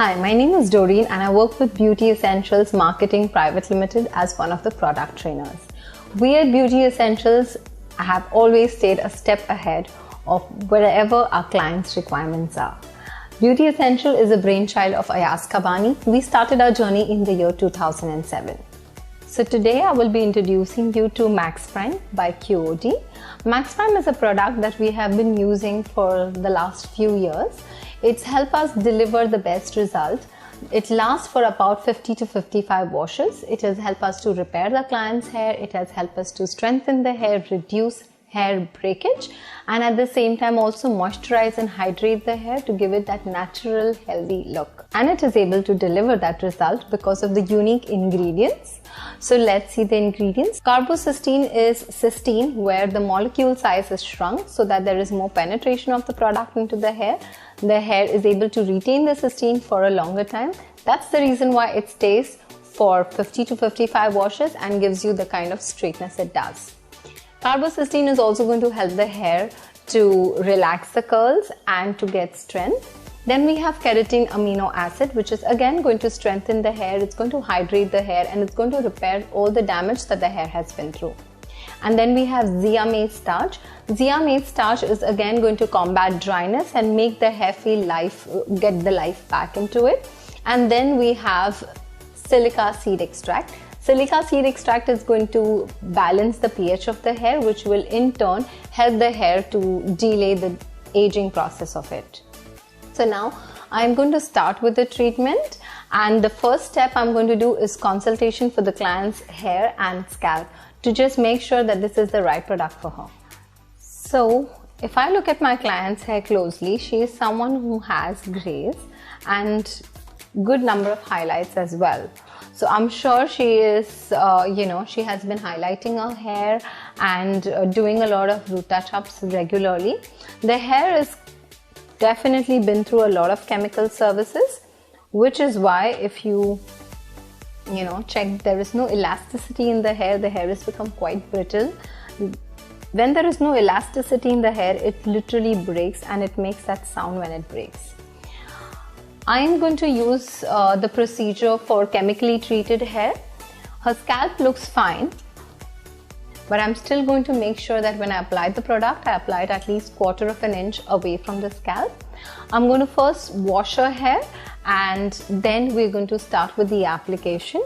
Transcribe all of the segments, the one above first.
Hi, my name is Doreen and I work with Beauty Essentials Marketing Private Limited as one of the product trainers. We at Beauty Essentials have always stayed a step ahead of wherever our clients' requirements are. Beauty Essential is a brainchild of Ayaz Kabani. We started our journey in the year 2007. So today I will be introducing you to Max Prime by QOD. Max Prime is a product that we have been using for the last few years. It's helped us deliver the best result. It lasts for about 50 to 55 washes. It has helped us to repair the client's hair. It has helped us to strengthen the hair, reduce hair breakage, and at the same time also moisturize and hydrate the hair to give it that natural healthy look. And it is able to deliver that result because of the unique ingredients. So let's see the ingredients. Carbocysteine is cysteine where the molecule size is shrunk so that there is more penetration of the product into the hair. The hair is able to retain the cysteine for a longer time. That's the reason why it stays for 50 to 55 washes and gives you the kind of straightness it does. Carbocysteine is also going to help the hair to relax the curls and to get strength. Then we have keratin amino acid, which is again going to strengthen the hair, it's going to hydrate the hair, and it's going to repair all the damage that the hair has been through. And then we have zeamate starch. Zeamate starch is again going to combat dryness and make the hair feel life, get the life back into it. And then we have silica seed extract. Silica seed extract is going to balance the pH of the hair, which will in turn help the hair to delay the aging process of it. So now I'm going to start with the treatment, and the first step I'm going to do is consultation for the client's hair and scalp to just make sure that this is the right product for her. So if I look at my client's hair closely, she is someone who has grays and good number of highlights as well. So I'm sure she is, she has been highlighting her hair and doing a lot of root touch-ups regularly. The hair is definitely been through a lot of chemical services, which is why if you check, there is no elasticity in the hair has become quite brittle. When there is no elasticity in the hair, it literally breaks and it makes that sound when it breaks. I am going to use the procedure for chemically treated hair. Her scalp looks fine, but I'm still going to make sure that when I apply the product, I apply it at least 1/4 of an inch away from the scalp. I'm going to first wash her hair and then we're going to start with the application.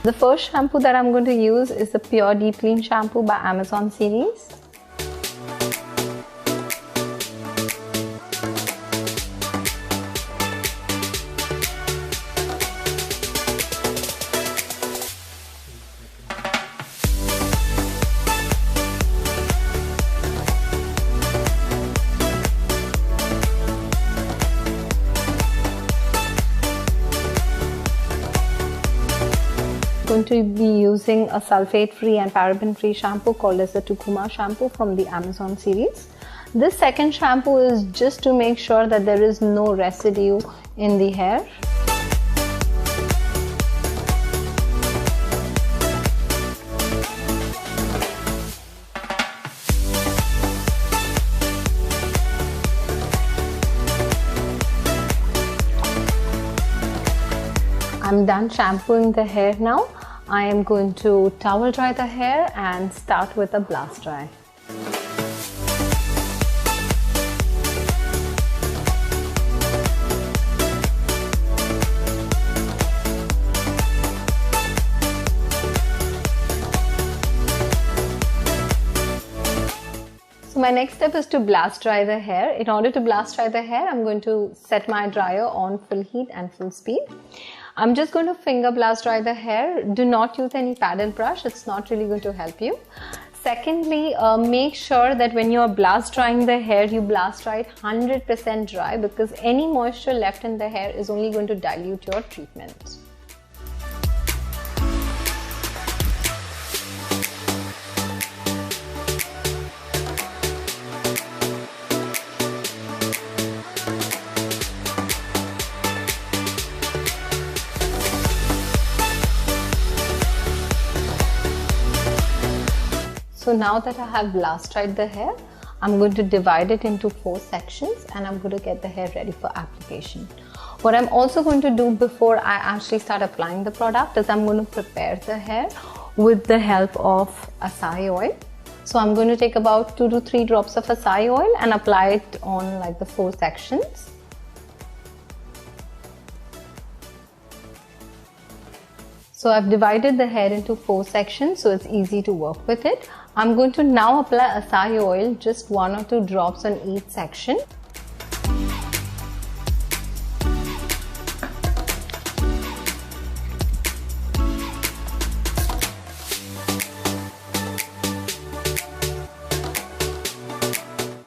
The first shampoo that I'm going to use is the Pure Deep Clean shampoo by Amazon series. Going to be using a sulfate-free and paraben-free shampoo called as the Tukuma shampoo from the Amazon series. This second shampoo is just to make sure that there is no residue in the hair. I'm done shampooing the hair now. I am going to towel dry the hair and start with a blast dry. So my next step is to blast dry the hair. In order to blast dry the hair, I'm going to set my dryer on full heat and full speed. I'm just going to finger blast dry the hair. Do not use any padded brush. It's not really going to help you. Secondly, make sure that when you're blast drying the hair, you blast dry it 100% dry, because any moisture left in the hair is only going to dilute your treatment. So now that I have blast dried the hair, I'm going to divide it into 4 sections and I'm going to get the hair ready for application. What I'm also going to do before I actually start applying the product is I'm going to prepare the hair with the help of acai oil. So I'm going to take about 2 to 3 drops of acai oil and apply it on like the 4 sections. So I've divided the hair into 4 sections so it's easy to work with it. I'm going to now apply acai oil, just 1 or 2 drops on each section.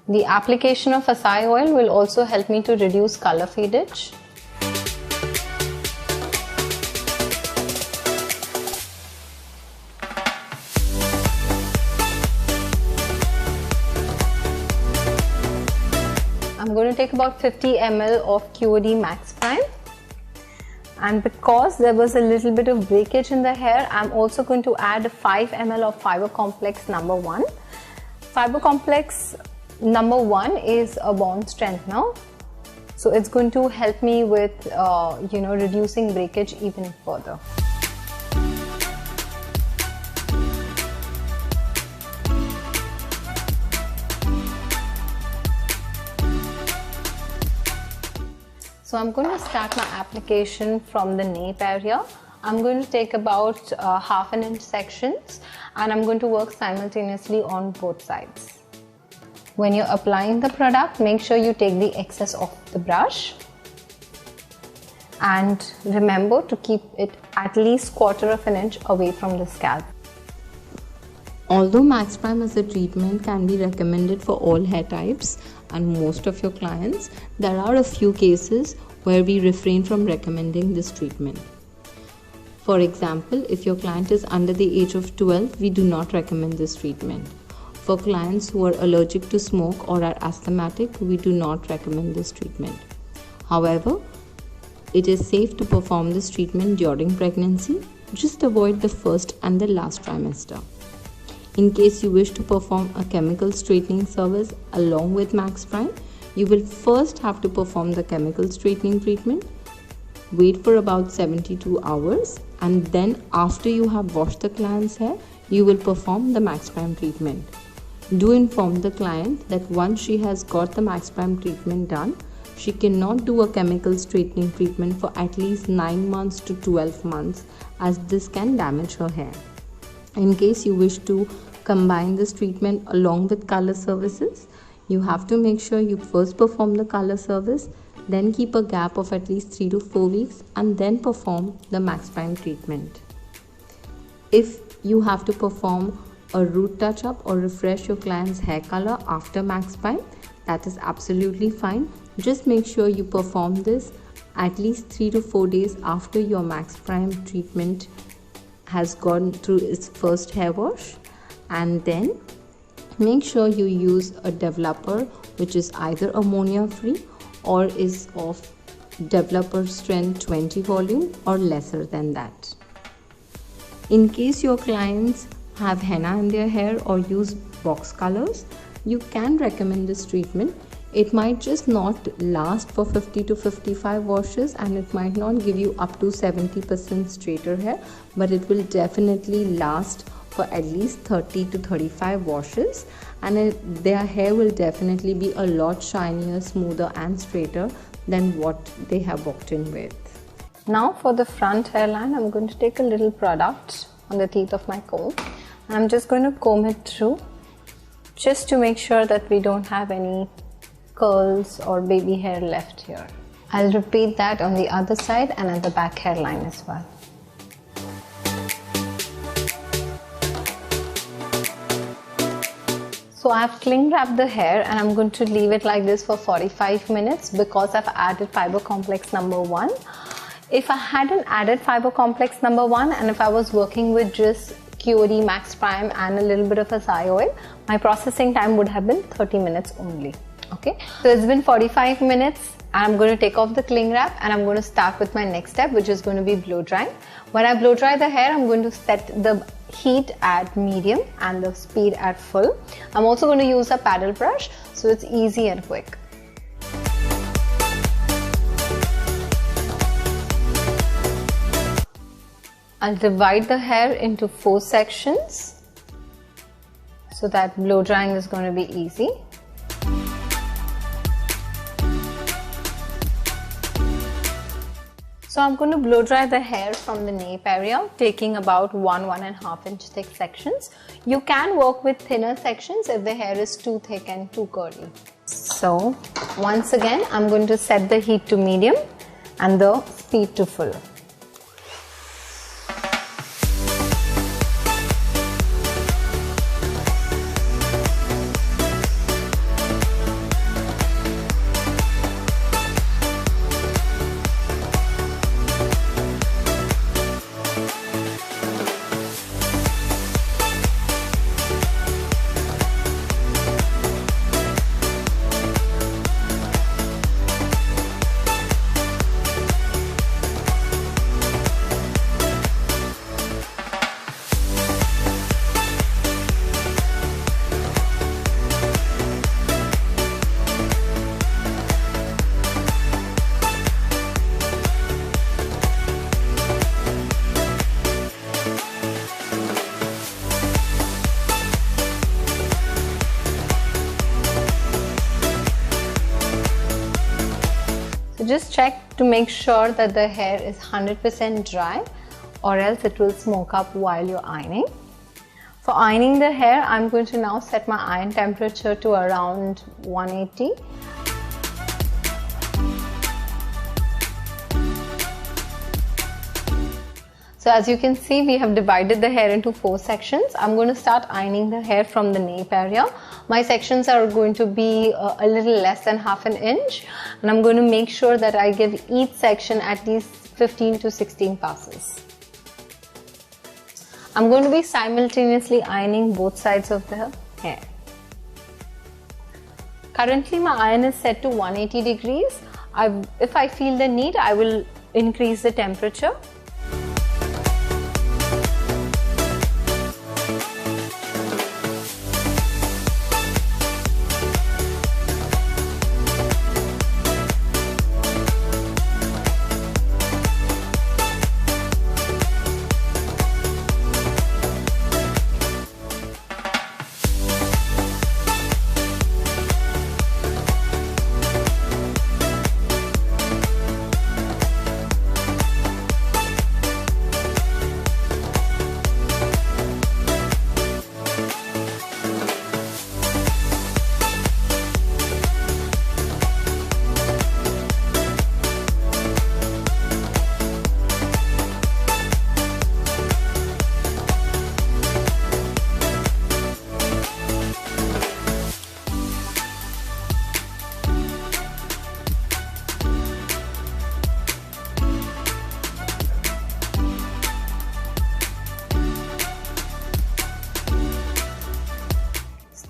The application of acai oil will also help me to reduce color fadage. I'm going to take about 50 ml of QOD Max Prime, and because there was a little bit of breakage in the hair, I'm also going to add 5 ml of Fiber Complex number 1. Fiber Complex number 1 is a bond strengthener, so it's going to help me with reducing breakage even further. So I'm going to start my application from the nape area. I'm going to take about ½ inch sections and I'm going to work simultaneously on both sides. When you're applying the product, make sure you take the excess off the brush and remember to keep it at least ¼ inch away from the scalp. Although Max Prime as a treatment can be recommended for all hair types and most of your clients, there are a few cases where we refrain from recommending this treatment. For example, if your client is under the age of 12, we do not recommend this treatment. For clients who are allergic to smoke or are asthmatic, we do not recommend this treatment. However, it is safe to perform this treatment during pregnancy. Just avoid the first and the last trimester. In case you wish to perform a chemical straightening service along with Max Prime, you will first have to perform the chemical straightening treatment, wait for about 72 hours, and then after you have washed the client's hair, you will perform the Max Prime treatment. Do inform the client that once she has got the Max Prime treatment done, she cannot do a chemical straightening treatment for at least 9 months to 12 months, as this can damage her hair. In case you wish to combine this treatment along with color services, you have to make sure you first perform the color service, then keep a gap of at least 3 to 4 weeks and then perform the Max Prime treatment. If you have to perform a root touch-up or refresh your client's hair color after Max Prime, that is absolutely fine. Just make sure you perform this at least 3 to 4 days after your Max Prime treatment has gone through its first hair wash, and then make sure you use a developer which is either ammonia free or is of developer strength 20 volume or lesser than that. In case your clients have henna in their hair or use box colors, you can recommend this treatment. It might just not last for 50 to 55 washes and it might not give you up to 70% straighter hair, but it will definitely last for at least 30 to 35 washes, and their hair will definitely be a lot shinier, smoother and straighter than what they have walked in with. Now for the front hairline, I'm going to take a little product on the teeth of my comb. I'm just going to comb it through just to make sure that we don't have any curls or baby hair left here. I'll repeat that on the other side and at the back hairline as well. So I've cling wrapped the hair and I'm going to leave it like this for 45 minutes because I've added Fiber Complex number 1. If I hadn't added Fiber Complex number 1 and if I was working with just QOD Max Prime and a little bit of acai oil, my processing time would have been 30 minutes only. Okay, so it's been 45 minutes. I'm going to take off the cling wrap and I'm going to start with my next step, which is going to be blow drying. When I blow dry the hair, I'm going to set the heat at medium and the speed at full. I'm also going to use a paddle brush, so it's easy and quick. I'll divide the hair into 4 sections so that blow drying is going to be easy. So I'm going to blow dry the hair from the nape area, taking about 1–1.5 inch thick sections. You can work with thinner sections if the hair is too thick and too curly. So once again, I'm going to set the heat to medium and the speed to full. Just check to make sure that the hair is 100% dry, or else it will smoke up while you're ironing. For ironing the hair, I'm going to now set my iron temperature to around 180. So as you can see, we have divided the hair into 4 sections. I'm going to start ironing the hair from the nape area. My sections are going to be a little less than ½ inch, and I'm going to make sure that I give each section at least 15 to 16 passes. I'm going to be simultaneously ironing both sides of the hair. Currently my iron is set to 180 degrees. If I feel the need, I will increase the temperature.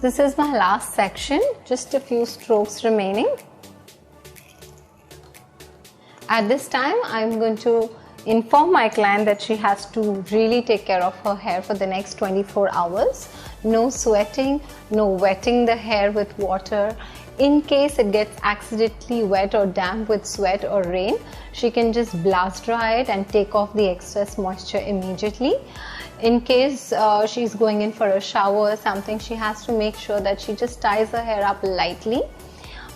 This is my last section, just a few strokes remaining. At this time, I'm going to inform my client that she has to really take care of her hair for the next 24 hours. No sweating, no wetting the hair with water. In case it gets accidentally wet or damp with sweat or rain, she can just blast dry it and take off the excess moisture immediately. In case she's going in for a shower or something, she has to make sure that she just ties her hair up lightly.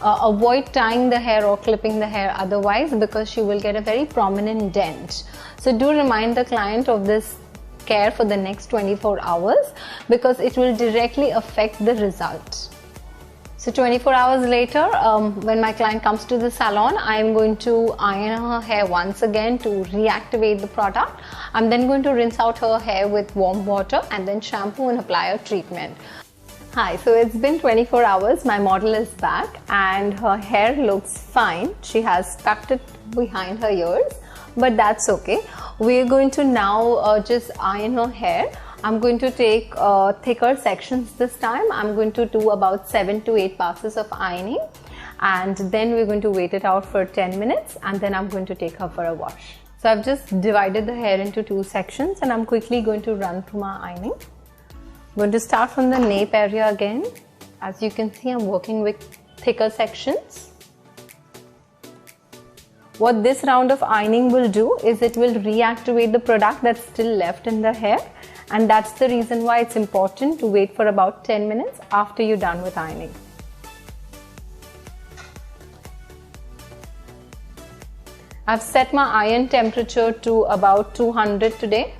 Avoid tying the hair or clipping the hair otherwise, because she will get a very prominent dent. So do remind the client of this care for the next 24 hours because it will directly affect the result. So 24 hours later, when my client comes to the salon, I am going to iron her hair once again to reactivate the product. I'm then going to rinse out her hair with warm water and then shampoo and apply a treatment. Hi, so it's been 24 hours. My model is back and her hair looks fine. She has tucked it behind her ears. but that's okay. We're going to now just iron her hair. I'm going to take thicker sections this time. I'm going to do about 7 to 8 passes of ironing, and then we're going to wait it out for 10 minutes, and then I'm going to take her for a wash. So I've just divided the hair into 2 sections, and I'm quickly going to run through my ironing. I'm going to start from the nape area again. As you can see, I'm working with thicker sections. What this round of ironing will do is it will reactivate the product that's still left in the hair, and that's the reason why it's important to wait for about 10 minutes after you're done with ironing. I've set my iron temperature to about 200 today.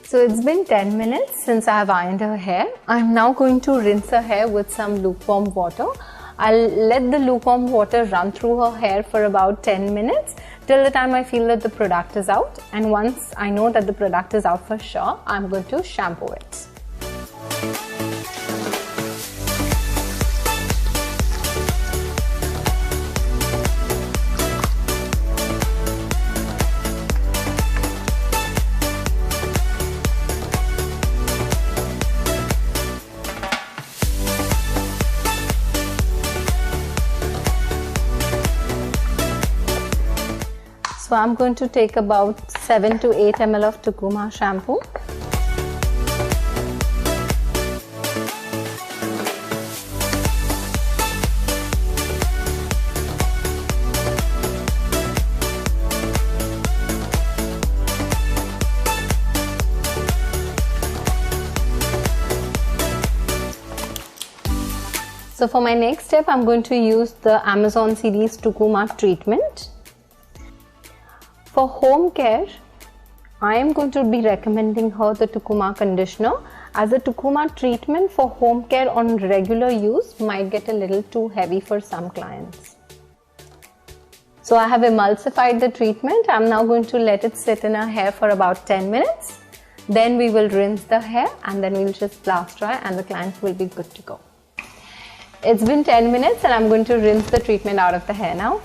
So it's been 10 minutes since I have ironed her hair. I'm now going to rinse her hair with some lukewarm water. I'll let the lukewarm water run through her hair for about 10 minutes till the time I feel that the product is out. And once I know that the product is out for sure, I'm going to shampoo it. So I'm going to take about 7 to 8 ml of Tukuma shampoo. So for my next step, I'm going to use the Amazon series Tukuma treatment. For home care, I am going to be recommending her the Tukuma conditioner, as a Tukuma treatment for home care on regular use might get a little too heavy for some clients. So I have emulsified the treatment. I'm now going to let it sit in her hair for about 10 minutes. Then we will rinse the hair and then we'll just blast dry and the client will be good to go. It's been 10 minutes and I'm going to rinse the treatment out of the hair now.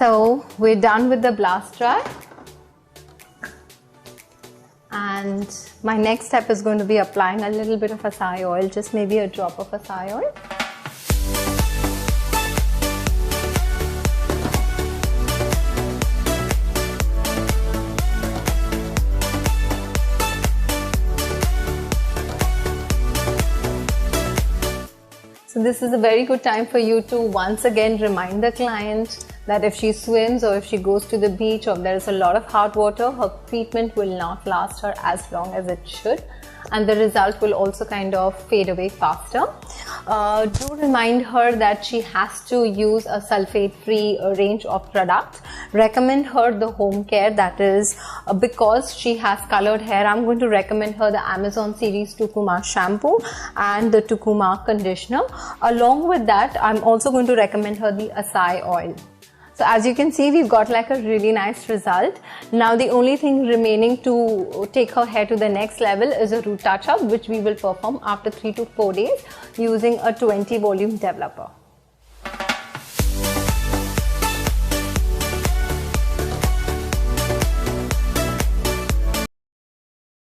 So we're done with the blast dry. And my next step is going to be applying a little bit of acai oil, just maybe a drop of acai oil. So this is a very good time for you to once again remind the client that if she swims or if she goes to the beach or if there is a lot of hot water, her treatment will not last her as long as it should, and the result will also kind of fade away faster. Do remind her that she has to use a sulfate-free range of products. Recommend her the home care, that is because she has colored hair, I'm going to recommend her the Amazon series Tucuma shampoo and the Tucuma conditioner. Along with that, I'm also going to recommend her the acai oil. So as you can see, we've got like a really nice result. Now the only thing remaining to take her hair to the next level is a root touch-up, which we will perform after 3 to 4 days using a 20 volume developer.